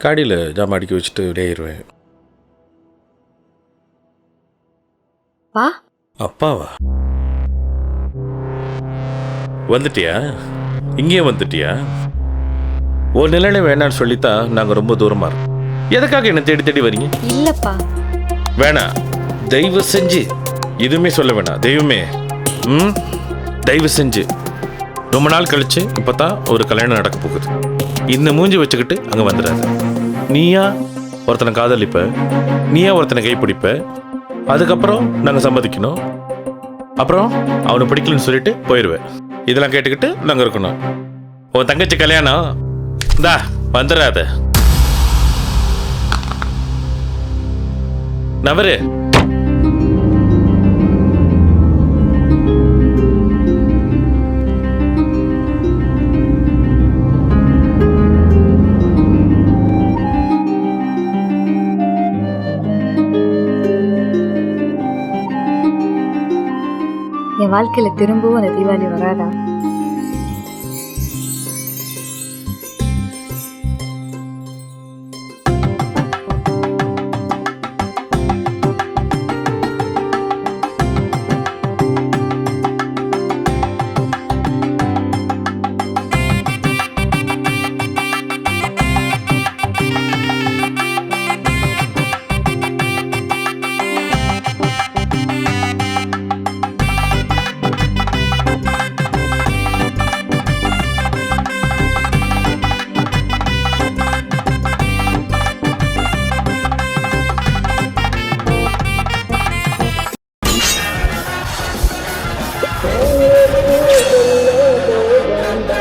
காடியில் ஜாமான் அடிக்க வச்சுட்டு விடையிடுவேன். பா அப்பாவா? வந்துட்டியா? இங்கேயே வந்துட்டியா? ஒரு நிலையில வேணான்னு சொல்லித்தான் நாங்கள் ரொம்ப தூரமாக இருக்கோம். எதுக்காக என்ன தேடி தேடி வரீங்க? இல்லப்பா. வேணாம், தயவு செஞ்சு எதுவுமே சொல்ல வேணாம். தெய்வமே, தயவு செஞ்சு. ரொம்ப நாள் கழிச்சு இப்போ தான் ஒரு கல்யாணம் நடக்க போகுது. இந்த மூஞ்சி வச்சுக்கிட்டு அங்கே வந்துடாது. நீயா ஒருத்தனை காதலிப்ப, நீயா ஒருத்தனை கைப்பிடிப்ப, அதுக்கப்புறம் நாங்கள் சம்மதிக்கணும், அப்புறம் அவனை பிடிக்கலன்னு சொல்லிட்டு போயிடுவேன். இதெல்லாம் கேட்டுக்கிட்டு நாங்கள் இருக்கணும். உன் தங்கச்சி கல்யாணம் இந்தா வந்துடாத. நவரு. என் வாழ்க்கையில திரும்பவும் அந்த தீபாவளி வராதா?